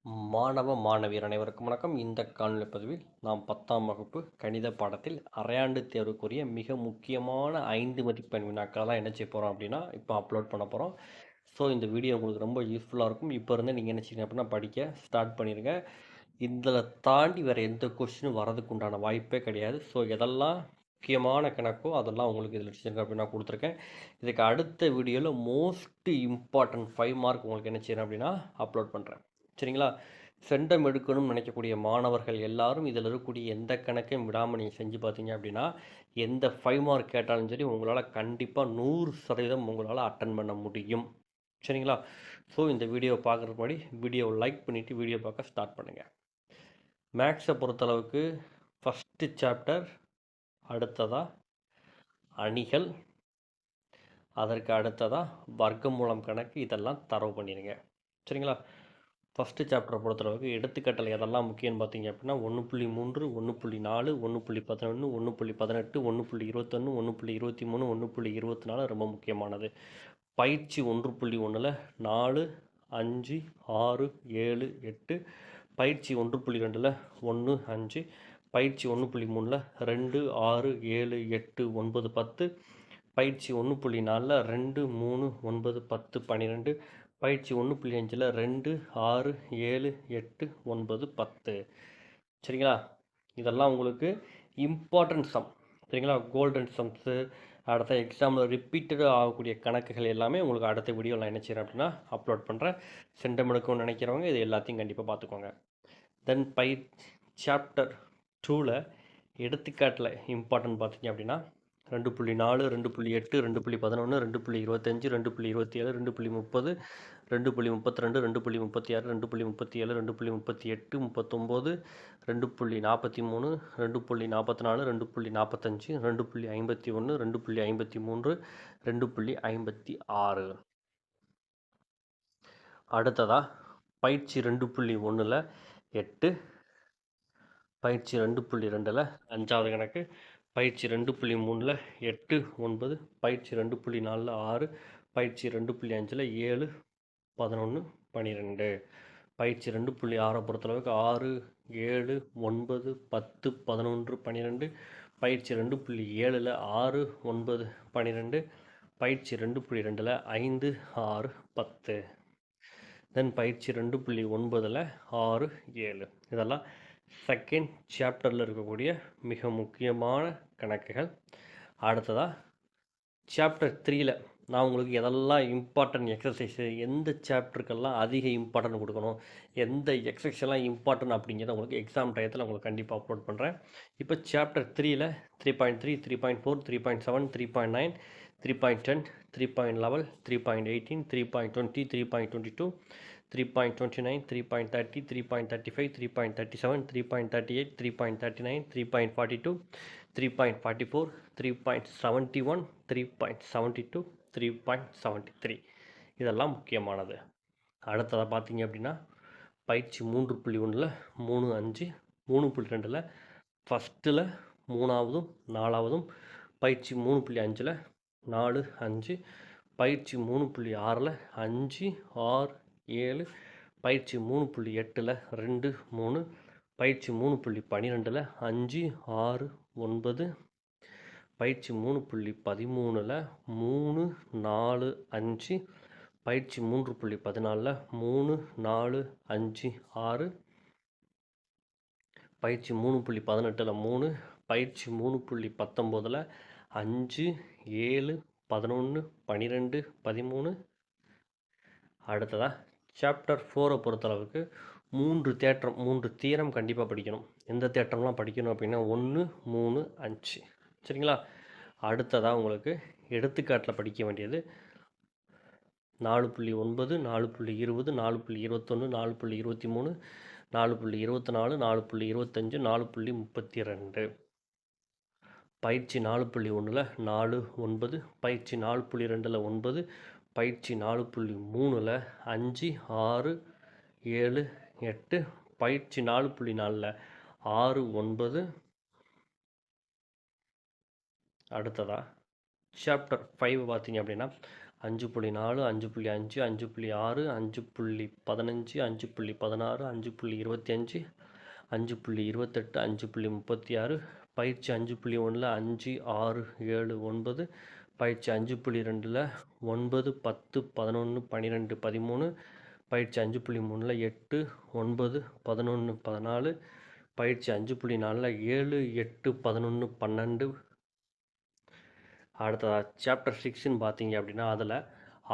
மாணவ மாணவியர் அனைவருக்கும் வணக்கம். இந்த காணொளி பதிவில் நாம் 10ஆம் வகுப்பு கணித பாடத்தில் அரையாண்டு தேர்வுக்குரிய மிக முக்கியமான 5 மதிப்பெண் வினாக்கள்லாம் என்ன செய்ய போகிறோம் அப்படின்னா இப்போ அப்லோட் பண்ண போகிறோம். ஸோ இந்த வீடியோ உங்களுக்கு ரொம்ப யூஸ்ஃபுல்லாக இருக்கும். இப்போ இருந்து நீங்கள் என்ன செய்யணும் அப்படின்னா படிக்க ஸ்டார்ட் பண்ணிடுங்க. இதில் தாண்டி வேறு எந்த கொஸ்டினும் வரதுக்கு உண்டான வாய்ப்பே கிடையாது. ஸோ எதெல்லாம் முக்கியமான கணக்கோ அதெல்லாம் உங்களுக்கு இதில் வச்சுருக்கேன் அப்படின்னு நான் கொடுத்துருக்கேன். இதுக்கு அடுத்த வீடியோவில் மோஸ்ட் இம்பார்ட்டன்ட் 5 மார்க் உங்களுக்கு என்ன செய்யணும் அப்படின்னா அப்லோட் பண்ணுறேன். சரிங்களா? சென்டம் எடுக்கணும்னு நினைக்கக்கூடிய மாணவர்கள் எல்லாரும் இதில் இருக்கக்கூடிய எந்த கணக்கையும் விடாமல் நீங்கள் செஞ்சு பார்த்தீங்க அப்படின்னா எந்த 5 மார்க் கேட்டாலும் சரி உங்களால் கண்டிப்பாக 100% உங்களால் அட்டன் பண்ண முடியும். சரிங்களா? ஸோ இந்த வீடியோவை பார்க்குறதுக்கு முன்னாடி வீடியோவை லைக் பண்ணிவிட்டு வீடியோ பார்க்க ஸ்டார்ட் பண்ணுங்கள். மேக்ஸை பொறுத்தளவுக்கு ஃபஸ்ட்டு சாப்டர், அடுத்ததாக அணிகள், அதற்கு அடுத்ததாக வர்க்கமூலம் கணக்கு, இதெல்லாம் தரவு பண்ணிடுங்க. சரிங்களா? ஃபஸ்ட்டு சாப்டரை பொறுத்தளவுக்கு எடுத்துக்காட்டில் எதெல்லாம் முக்கியம்னு பார்த்தீங்க அப்படின்னா 1.3, 1.4, 1.11, 1.18, 1.21, 1.23, 1.24 ரொம்ப முக்கியமானது. பயிற்சி 1.1ல் 4, 5, 6, 7, 8, பயிற்சி 1.2ல் 1, 5, பயிற்சி 1.3ல் 2, 6, 7, 8, 9, 10, பயிற்சி 1.4ல் 2, 3, 9, 10, 12, பயிற்சி 1.5ல் 2, 6, 7, 8, 9, 10. சரிங்களா? இதெல்லாம் உங்களுக்கு இம்பார்ட்டன்ட் சம். சரிங்களா? கோல்டன் சம்ஸு, அடுத்த எக்ஸாமில் ரிப்பீட்டடாக ஆகக்கூடிய கணக்குகள் எல்லாமே உங்களுக்கு அடுத்த வீடியோவில் நான் என்ன செய்கிறேன் அப்படின்னா அப்லோட் பண்ணுறேன். சென்டம் எடுக்கணும்னு நினைக்கிறவங்க இது எல்லாத்தையும் கண்டிப்பாக பார்த்துக்கோங்க. தென் சாப்டர் 2ல் எடுத்துக்காட்டில் இம்பார்ட்டன்ட் பார்த்தீங்க அப்படின்னா 2.4, 2.8, 2.11, 2.25, 2.27, 2.30, 2.32, 2.36, 2.37, 2.38, 39, 2.43, 2.44, 2.45, 2.51, 2.53, 2.56. அடுத்ததாக பயிற்சி 2.1ல் 8, பயிற்சி 2.2ல் 5வது கணக்கு, பயிற்சி 2.3ல் 8, 9, பயிற்சி 2.4ல் 6, பயிற்சி 2.5ல் 7, 11, 12, பயிற்சி 2.6 பொறுத்தளவுக்கு 6, 7, 9, 10, 11, 12, பயிற்சி 2.7ல் 6, 9, 12, பயிற்சி 2.2ல் 5, 6, 10, தென் பயிற்சி 2.9ல் 6, 7. இதெல்லாம் செகண்ட் சாப்டரில் இருக்கக்கூடிய மிக முக்கியமான கணக்குகள். அடுத்ததாக சாப்டர் 3ல் நான் உங்களுக்கு எதெல்லாம் இம்பார்ட்டன்ட் எக்ஸசைஸு, எந்த சாப்டருக்கெல்லாம் அதிக இம்பார்ட்டன்ட் கொடுக்கணும், எந்த எக்ஸசைஸ் இம்பார்ட்டன்ட் அப்படிங்கிறத உங்களுக்கு எக்ஸாம் டயத்தில் உங்களுக்கு கண்டிப்பாக அப்லோட் பண்ணுறேன். இப்போ சாப்டர் 3ல் 3.3, 3.4, 3.7, 3.9, 3.10, 3.11, 3.18, 3.20, 3.22, 3.29, 3.30, 3.35, 3.37, 3.38, 3.39, 3.42, 3.44, 3.71, 3.72, 3.73. இதெல்லாம் முக்கியமானது. அடுத்ததாக பார்த்தீங்க அப்படின்னா பயிற்சி 3.1ல் 3, 5, 3.2ல் ஃபஸ்ட்டில் 3ஆவதும் 4ஆவதும், பயிற்சி 3.5ல் 4, 5, பயிற்சி 3.6ல் 5, 6, 7, பயிற்சி 3.8ல் 2, 3, பயிற்சி 3.12ல் 5, 6, 9, பயிற்சி 3.13ல் 3, 4, 5, பயிற்சி 3.14ல் 3, 4, 5, 6, பயிற்சி 3.18ல் 3, பயிற்சி 3.19ல் 5, 7, 11, 12, 13. அடுத்ததாக சாப்டர் 4 பொறுத்தளவுக்கு 3 தியரம் கண்டிப்பாக படிக்கணும். எந்த தியரம்லாம் படிக்கணும் அப்படின்னா 1, 3, 5. சரிங்களா? அடுத்ததாக உங்களுக்கு எடுத்துக்காட்டில் படிக்க வேண்டியது 4.9, 4.20, 4.21, 4.23, 4.24, 4.25, 4.32, பயிற்சி 4.1ல் 4, 9, பயிற்சி 4.2ல் 9, பயிற்சி 4.3ல் 5, 6, 7, 8, பயிற்சி 4.4ல் 6, 9. அடுத்ததாக சாப்டர் 5 பார்த்தீங்க அப்படின்னா 5.4 5.5 5.6 5.15 5.16 5.25 5.28 5.36 பயிற்சி 5.1 5 6 7 9 பயிற்சி 5.2 9 10 11 12 13 பயிற்சி 5.3 8 9 11 14 பயிற்சி 5.4 7 8 11 12 அடுத்ததாக சாப்டர் 6ன்னு பார்த்தீங்க அப்படின்னா அதில்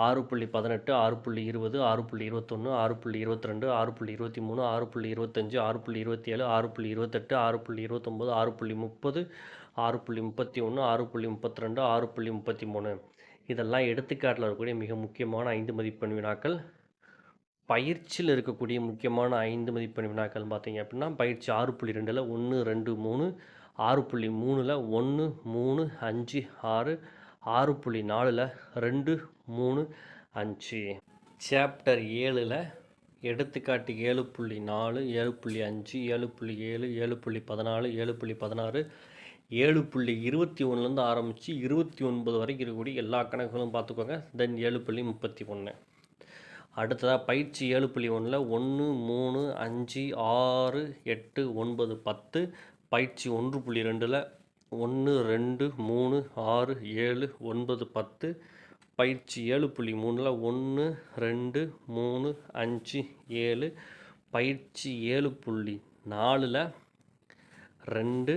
6.18 6.20 6.21 6.22 6.23 6.25 6.27 6.28 6.29 6.30 6.31 6.32 6.33 இதெல்லாம் எடுத்துக்காட்டில் இருக்கக்கூடிய மிக முக்கியமான 5 மதிப்பெண் வினாக்கள். பயிற்சியில் இருக்கக்கூடிய முக்கியமான 5 மதிப்பெண் வினாக்கள் பார்த்தீங்க அப்படின்னா பயிற்சி 6.2 1 2 3 6.3 1 3 5 6 6.4 2 3 5 சாப்டர் 7 எடுத்துக்காட்டு 7.4 7.5 7.7 7.14 7.16 7.21 ஆரம்பித்து 29 வரைக்கும் இருக்கக்கூடிய எல்லா கணக்குகளும் பார்த்துக்கோங்க. தென் 7.31 அடுத்ததாக பயிற்சி 7.1 1 3 5 6 8 9 10 பயிற்சி 1.2 1 2 3 6 7 9 10 பயிற்சி 7.3 1 2 3 5 7 பயிற்சி 7.4 2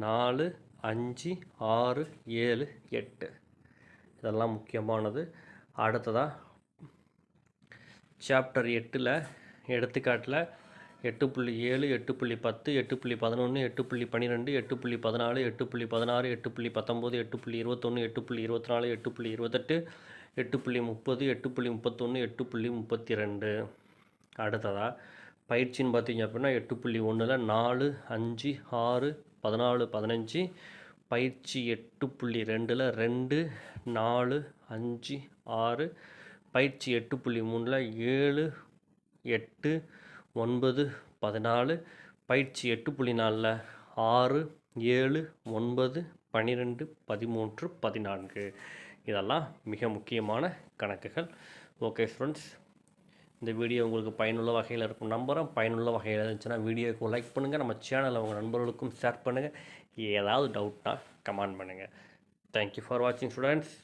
4 5 6 7 8 இதெல்லாம் முக்கியமானது. அடுத்ததாக சாப்டர் 8 எடுத்துக்காட்டில் 8.7 8.10 8.11 8.12 8.14 8.16 8.19 8.21 8.24 8.28 8.30 8.31 8.32 அடுத்ததாக பயிற்சின்னு பார்த்தீங்க அப்படின்னா 8.1 4 5 6 14 15 பயிற்சி 8.2 2 4 5 6 பயிற்சி 8.3 7 8 9 14 பயிற்சி 8.4 6 7 9 12 13 14 இதெல்லாம் மிக முக்கியமான கணக்குகள். ஓகே ஃப்ரெண்ட்ஸ், இந்த வீடியோ உங்களுக்கு பயனுள்ள வகையில் இருக்கும் நம்புகிறேன். பயனுள்ள வகையில் இருந்துச்சுன்னா வீடியோவுக்கு லைக் பண்ணுங்கள், நம்ம சேனலை உங்கள் நண்பர்களுக்கும் ஷேர் பண்ணுங்கள். ஏதாவது டவுட்னா கமெண்ட் பண்ணுங்கள். தேங்க்யூ ஃபார் வாட்சிங் ஸ்டூடெண்ட்ஸ்.